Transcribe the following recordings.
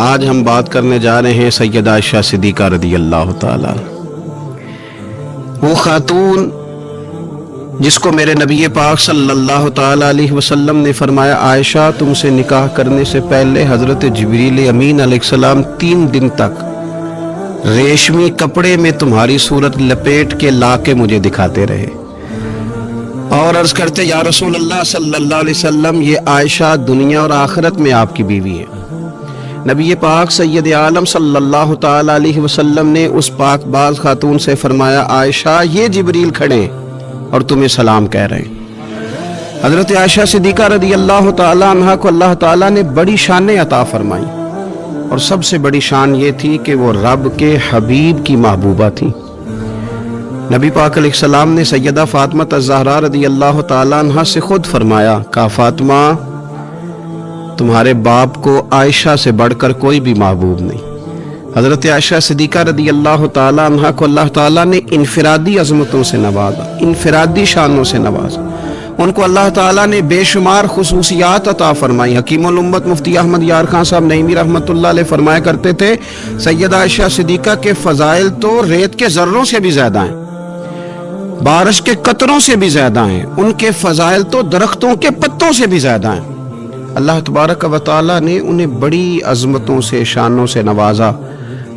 آج ہم بات کرنے جا رہے ہیں سیدہ عائشہ صدیقہ رضی اللہ تعالیٰ، وہ خاتون جس کو میرے نبی پاک صلی اللہ تعالیٰ علیہ وسلم نے فرمایا، عائشہ تم سے نکاح کرنے سے پہلے حضرت جبریل امین علیہ السلام 3 دن تک ریشمی کپڑے میں تمہاری صورت لپیٹ کے لا کے مجھے دکھاتے رہے اور عرض کرتے، یا رسول اللہ صلی اللہ علیہ وسلم، یہ عائشہ دنیا اور آخرت میں آپ کی بیوی ہے۔ نبی پاک سید عالم صلی اللہ تعالیٰ علیہ وسلم نے اس پاک باز خاتون سے فرمایا، عائشہ یہ جبریل کھڑے ہیں اور تمہیں سلام کہہ رہے ہیں۔ حضرت عائشہ صدیقہ رضی اللہ تعالیٰ عنہ کو اللہ تعالیٰ نے بڑی شانیں عطا فرمائی، اور سب سے بڑی شان یہ تھی کہ وہ رب کے حبیب کی محبوبہ تھی۔ نبی پاک علیہ السلام نے سیدہ فاطمہ الزہرا رضی اللہ تعالیٰ عنہ سے خود فرمایا، کہا فاطمہ تمہارے باپ کو عائشہ سے بڑھ کر کوئی بھی محبوب نہیں۔ حضرت عائشہ صدیقہ رضی اللہ تعالیٰ عنہ کو اللہ تعالیٰ نے انفرادی عظمتوں سے نوازا، انفرادی شانوں سے نوازا، ان کو اللہ تعالیٰ نے بے شمار خصوصیات عطا فرمائی۔ حکیم الامت مفتی احمد یار خان صاحب نعیمی رحمۃ اللہ علیہ فرمایا کرتے تھے، سیدہ عائشہ صدیقہ کے فضائل تو ریت کے ذروں سے بھی زیادہ ہیں، بارش کے قطروں سے بھی زیادہ ہیں، ان کے فضائل تو درختوں کے پتوں سے بھی زیادہ ہیں۔ اللہ تبارک و تعالیٰ نے انہیں بڑی عظمتوں سے، شانوں سے نوازا۔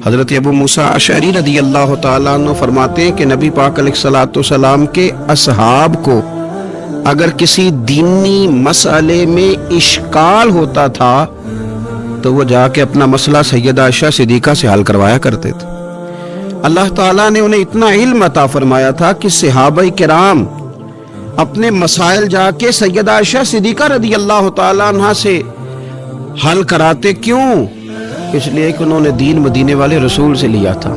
حضرت ابو موسیٰ اشعری رضی اللہ تعالیٰ عنہ فرماتے ہیں کہ نبی پاک علیہ الصلوۃ والسلام کے اصحاب کو اگر کسی دینی مسئلے میں اشکال ہوتا تھا تو وہ جا کے اپنا مسئلہ سیدہ عائشہ صدیقہ سے حل کروایا کرتے تھے۔ اللہ تعالیٰ نے انہیں اتنا علم عطا فرمایا تھا کہ صحابہ کرام اپنے مسائل جا کے سیدہ عائشہ صدیقہ رضی اللہ تعالیٰ عنہ سے حل کراتے۔ کیوں؟ اس لیے کہ انہوں نے دین مدینے والے رسول سے لیا تھا،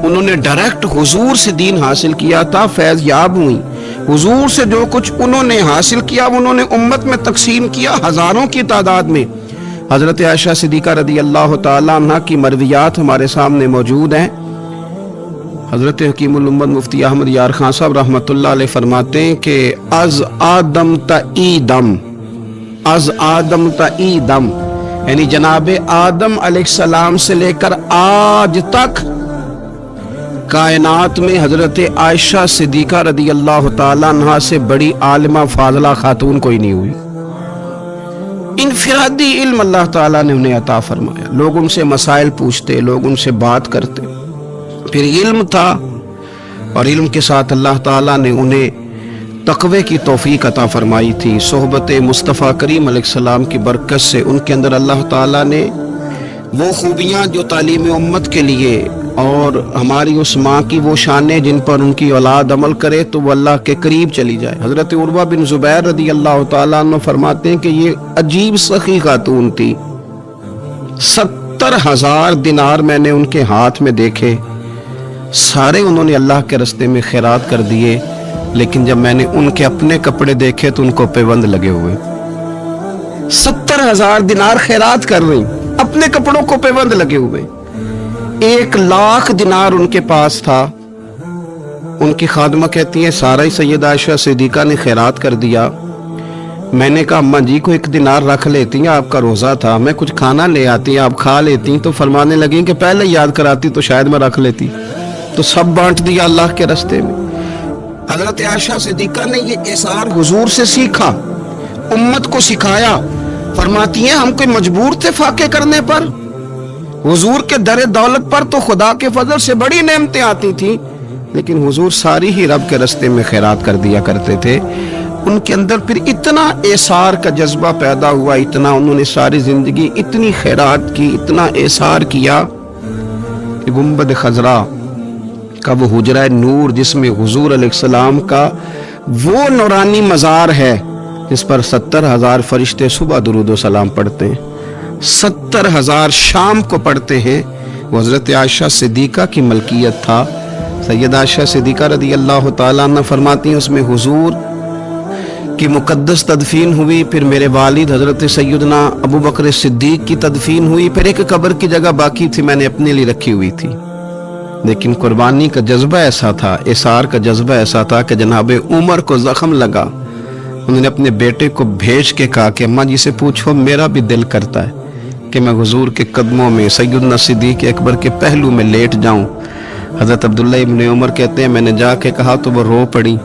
انہوں نے ڈائریکٹ حضور سے دین حاصل کیا تھا، فیض یاب ہوئی۔ حضور سے جو کچھ انہوں نے حاصل کیا وہ انہوں نے امت میں تقسیم کیا ہزاروں کی تعداد میں۔ حضرت عائشہ صدیقہ رضی اللہ تعالیٰ عنہ کی مرویات ہمارے سامنے موجود ہیں۔ حضرت حکیم الامت مفتی احمد یار خان صاحب رحمۃ اللہ علیہ فرماتے ہیں کہ از آدم تا ایدم، از آدم تا ایدم، یعنی جناب آدم علیہ السلام سے لے کر آج تک کائنات میں حضرت عائشہ صدیقہ رضی اللہ تعالیٰ عنہ سے بڑی عالمہ فاضلہ خاتون کوئی نہیں ہوئی۔ انفرادی علم اللہ تعالیٰ نے انہیں عطا فرمایا، لوگ ان سے مسائل پوچھتے، لوگ ان سے بات کرتے، پھر علم تھا، اور علم کے ساتھ اللہ تعالیٰ نے انہیں تقوی کی توفیق عطا فرمائی تھی۔ صحبت مصطفیٰ کریم علیہ السلام کی برکت سے ان کے اندر اللہ تعالیٰ نے وہ خوبیاں جو تعلیم امت کے لیے، اور ہماری اس ماں کی وہ شانیں جن پر ان کی اولاد عمل کرے تو وہ اللہ کے قریب چلی جائے۔ حضرت عروہ بن زبیر رضی اللہ تعالیٰ عنہ فرماتے ہیں کہ یہ عجیب سخی خاتون تھی، 70,000 دینار میں نے ان کے ہاتھ میں دیکھے، سارے انہوں نے اللہ کے راستے میں خیرات کر دیے، لیکن جب میں نے ان کے اپنے کپڑے دیکھے تو ان کو پیوند لگے ہوئے۔ 70,000 دینار خیرات کر رہی، اپنے کپڑوں کو پیوند لگے ہوئے۔ 1,00,000 دینار ان کے پاس تھا۔ ان کی خادمہ کہتی ہیں سارا ہی سیدہ عائشہ صدیقہ نے خیرات کر دیا۔ میں نے کہا اماں جی کو 1 دینار رکھ لیتی ہیں، آپ کا روزہ تھا، میں کچھ کھانا لے آتی، آپ کھا لیتی۔ تو فرمانے لگیں کہ پہلے یاد کراتی تو شاید میں رکھ لیتی، تو سب بانٹ دیا اللہ کے راستے میں۔ حضرت عائشہ صدیقہ نے یہ اثار حضور سے سیکھا، امت کو سکھایا۔ فرماتی ہیں ہم کوئی مجبور تھے فاقے کرنے پر، حضور کے در دولت پر تو خدا کے فضل سے بڑی نعمتیں آتی تھیں، لیکن حضور ساری ہی رب کے راستے میں خیرات کر دیا کرتے تھے۔ ان کے اندر پھر اتنا اثار کا جذبہ پیدا ہوا، اتنا انہوں نے ساری زندگی اتنی خیرات کی، اتنا اثار کیا کہ گنبد خضرا کا وہ حجرہ نور جس میں حضور علیہ السلام کا وہ نورانی مزار ہے جس پر 70,000 فرشتے صبح درود و سلام پڑھتے ہیں، 70,000 شام کو پڑھتے ہیں، وہ حضرت عائشہ صدیقہ کی ملکیت تھا۔ سیدہ عائشہ صدیقہ رضی اللہ تعالیٰ عنہ فرماتی ہیں اس میں حضور کی مقدس تدفین ہوئی، پھر میرے والد حضرت سیدنا ابو بکر صدیق کی تدفین ہوئی، پھر ایک قبر کی جگہ باقی تھی میں نے اپنے لیے رکھی ہوئی تھی۔ لیکن قربانی کا جذبہ ایسا تھا، اثار کا جذبہ ایسا تھا کہ جناب عمر کو زخم لگا، انہوں نے اپنے بیٹے کو بھیج کے کہا کہ اماں جی سے پوچھو میرا بھی دل کرتا ہے کہ میں हुजूर के कदमों में सैयदना सिद्दीक अकबर के पहलू में लेट जाऊं। हज़रत अब्दुल्ला इब्न उमर कहते हैं मैंने जाके कहा तो वो रो पड़ी,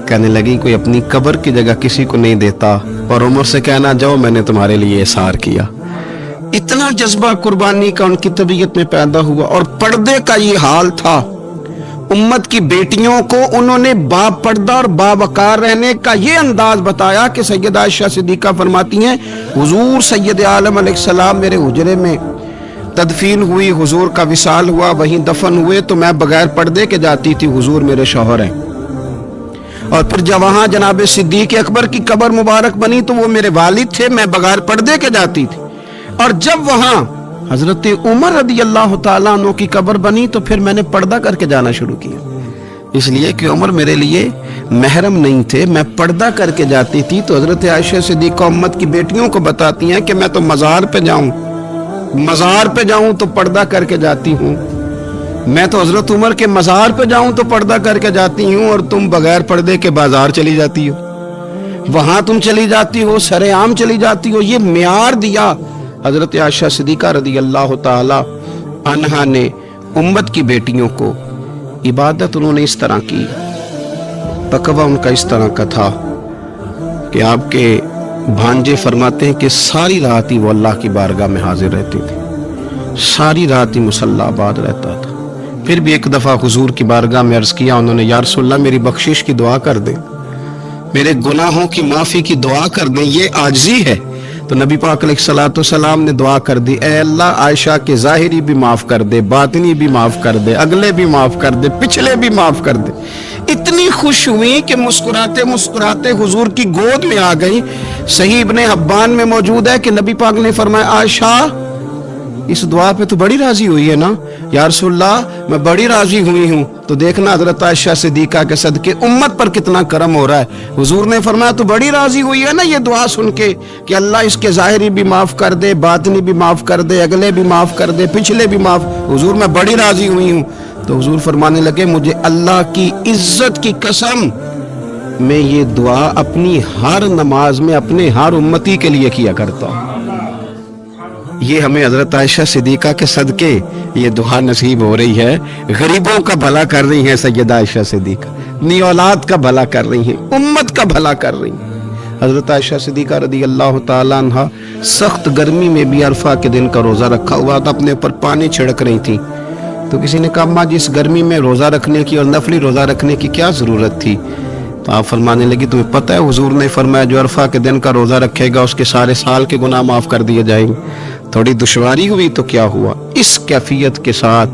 कहने लगी कोई अपनी कब्र की जगह किसी को नहीं देता, और उमर से कहना जाओ मैंने तुम्हारे लिए एसार किया। इतना जज्बा कुर्बानी का उनकी तबीयत में पैदा हुआ। और पर्दे का ये हाल था, उम्मत की बेटियों को उन्होंने बापर्दा और बावकार रहने का ये अंदाज बताया कि सैयदा आयशा सिद्दीका फरमाती हैं हुजूर सैयद आलम अलैहिस्सलाम मेरे हुजरे में तदफीन हुई, हुजूर का विसाल हुआ, वहीं दफन हुए तो मैं बगैर पर्दे के जाती थी, हुजूर मेरे शौहर हैं। और फिर जब वहां जनाब सिद्दीक अकबर की कब्र मुबारक बनी तो वो मेरे वालिद थे, मैं बगैर पर्दे के जाती थी। और जब वहां हजरत उमर रदी अल्लाह तआला अन्हु की कब्र बनी तो फिर मैंने पर्दा करके जाना शुरू किया, इसलिए कि उमर मेरे लिए महरम नहीं थे, मैं पर्दा करके जाती थी। तो हजरत आयशा सिद्दीका उम्मत की बेटियों को बताती हैं कि मैं तो मज़ार पे जाऊं तो पर्दा करके जाती हूँ, मैं तो हजरत उमर के मज़ार पे जाऊं तो पर्दा करके जाती हूँ, और तुम बगैर पर्दे के बाजार चली जाती हो, वहां तुम चली जाती हो, सरेआम चली जाती हो। ये म्यार दिया हजरत आयशा सिद्दीका रदी अल्लाह ताला अन्हा ने उम्मत की बेटियों को। इबादत उन्होंने इस तरह की, तकवा उनका इस तरह का था कि आपके भांजे फरमाते हैं कि सारी रात ही वो अल्लाह की बारगाह में हाजिर रहती थी, सारी रात ही मुसल्ला आबाद रहता था। फिर भी एक दफ़ा हुजूर की बारगाह में अर्ज़ किया उन्होंने, या रसूलल्लाह मेरी बख्शिश की दुआ कर दे, मेरे गुनाहों की माफ़ी की दुआ कर दें, ये आजिज़ी है। तो नबी पाक अलैहिस्सलाम ने दुआ कर दी, ऐ अल्लाह आयशा के ज़ाहिरी भी माफ़ कर दे, बातिनी भी माफ़ कर दे, अगले भी माफ़ कर दे, पिछले भी माफ़ कर दे। इतनी खुश हुई कि मुस्कुराते मुस्कुराते हुजूर की गोद में आ गई। सही इब्ने हब्बान में मौजूद है कि नबी पाक ने फरमाया आयशा इस दुआ पे तो बड़ी राजी हुई है ना? या रसूलल्लाह मैं बड़ी राजी हुई हूँ। तो देखना हजरत आयशा सिद्दीका के सदके उम्मत पर कितना करम हो रहा है। हुजूर ने फरमाया तो बड़ी राजी हुई है ना ये दुआ सुन के कि अल्लाह इसके ज़ाहिरी भी माफ़ कर दे, बातिनी भी माफ़ कर दे, अगले भी माफ़ कर दे, पिछले भी माफ़। हुजूर मैं बड़ी राजी हुई हूँ। तो हुजूर फरमाने लगे मुझे अल्लाह की इज्जत की कसम, मैं ये दुआ अपनी हर नमाज में अपने हर उम्मती के लिए किया करता हूँ। ये हमें हजरत आयशा सिद्दीका के सदके ये दुआ नसीब हो रही है। गरीबों का भला कर रही हैं सैयदा आयशा सिद्दीका, अपनी औलाद का भला कर रही हैं, उम्मत का भला कर रही हैं। हजरत आयशा सिद्दीका रदी अल्लाह ताला अन्हा सख्त गर्मी में भी अरफा के दिन का रोज़ा रखा हुआ था, अपने ऊपर पानी छिड़क रही थी। तो किसी ने कहा अम्मा जी इस गर्मी में रोज़ा रखने की और नफली रोज़ा रखने की क्या ज़रूरत थी? तो आप फरमाने लगी तुम्हें पता है हुजूर ने फरमाया जो अरफा के दिन का रोज़ा रखेगा उसके सारे साल के गुनाह माफ़ कर दिए जाएंगे। थोड़ी दुश्वारी हुई तो क्या हुआ? इस कैफियत के साथ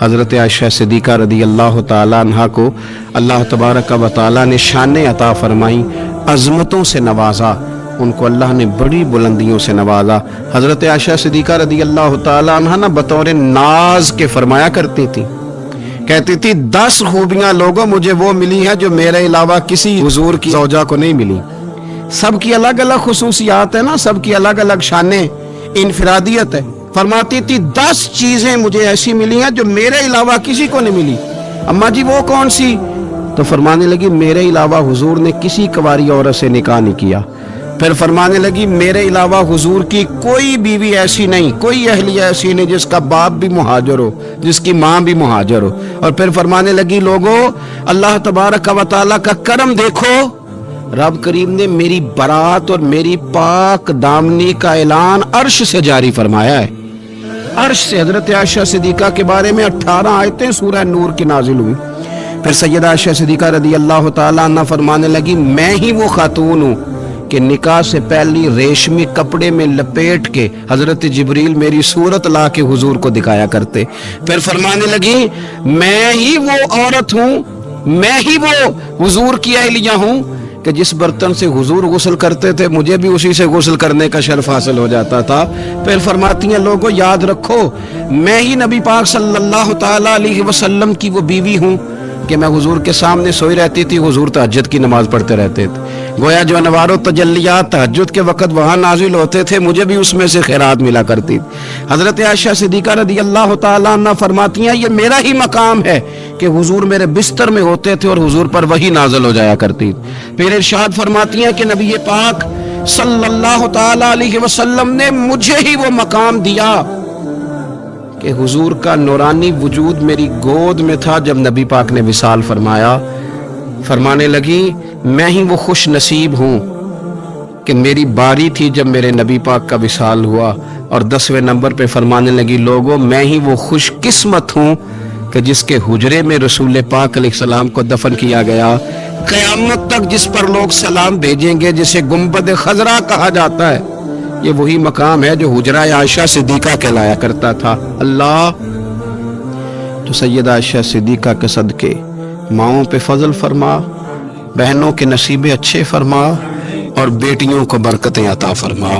हज़रत आयशा सिद्दीका रदी अल्लाह ताला अन्हा को अल्लाह तबारक व तआला ने शान अता फरमाई, अज़मतों से नवाजा, उनको अल्लाह ने बड़ी बुलंदियों से नवाजा। हज़रत आयशा सिद्दीका रदी अल्लाह ताला अन्हा ना बतौर नाज के फरमाया करती थी, कहती थी 10 खूबियां लोगों मुझे वो मिली हैं जो मेरे अलावा किसी हुजूर की ज़ौजा को नहीं मिली। सबकी अलग अलग खुसूसियात है ना, सबकी अलग अलग शाने, इनफरादियत है। फरमाती थी 10 चीजें मुझे ऐसी मिली हैं जो मेरे अलावा किसी को नहीं मिली। अम्मा जी वो कौन सी? तो फरमाने लगी मेरे अलावा हुजूर ने किसी कुंवारी औरत से निकाह नहीं किया। फिर फरमाने लगी मेरे अलावा हुजूर की कोई बीवी ऐसी नहीं, कोई अहलिया ऐसी नहीं जिसका बाप भी मुहाजिर हो, जिसकी माँ भी मुहाजिर हो। और फिर फरमाने लगी लोगों अल्लाह तबारक व तआला का करम देखो, रब करीम ने मेरी बरात और मेरी पाक दामनी का ऐलान अर्श से जारी फरमाया है। अर्श से हजरत आयशा सिद्दीका के बारे में 18 आयतें सूरह नूर की नाजिल हुई। फिर सैयदा आयशा सिद्दीका रदी अल्लाह ताला अन्हा फरमाने लगी मैं ही वो खातून हूँ कि निकाह से पहली रेशमी कपड़े में लपेट के हजरत जिब्रील मेरी सूरत ला के हुजूर को दिखाया करते। फिर फरमाने लगी मैं ही वो औरत हूँ, मैं ही वो हुजूर की अहलिया हूँ कि जिस बर्तन से हुजूर गुस्ल करते थे मुझे भी उसी से गुस्ल करने का शर्फ हासिल हो जाता था। फिर फरमाती हैं लोगों याद रखो मैं ही नबी पाक सल्लल्लाहु ताला अलैहि वसल्लम की वो बीवी हूँ कि मैं हुजूर के सामने सोई रहती थी, हुजूर तहज्जुद की नमाज पढ़ते रहते थे। गोया जो अनवारो तजल्लियात तहज्जुद के वक़्त वहाँ नाजिल होते थे मुझे भी उसमें से खैरात मिला करती थी। हज़रत आयशा सिद्दीका रदी अल्लाह ताला अन्हा फरमाती हैं ये मेरा ही मकाम है कि हुजूर मेरे बिस्तर में होते थे और हुजूर पर वही नाजिल हो जाया करती। फिर इरशाद फरमाती हैं कि नबी पाक صلی اللہ تعالی علیہ وسلم نے مجھے ہی وہ مقام دیا کہ حضور کا نورانی وجود میری گود میں تھا جب نبی پاک نے وصال فرمایا. فرمانے لگی میں ہی وہ خوش نصیب ہوں کہ میری باری تھی جب میرے نبی پاک کا وصال ہوا. اور 10ویں نمبر پہ فرمانے لگی لوگوں میں ہی وہ خوش قسمت ہوں کہ جس کے حجرے میں رسول پاک علیہ السلام کو دفن کیا گیا. قیامت تک جس پر لوگ سلام بھیجیں گے جسے گنبد خضرا کہا جاتا ہے یہ وہی مقام ہے جو حجرہ عائشہ صدیقہ کہلایا کرتا تھا. اللہ تو سیدہ عائشہ صدیقہ کے صدقے ماؤں پہ فضل فرما, بہنوں کے نصیبے اچھے فرما اور بیٹیوں کو برکتیں عطا فرما.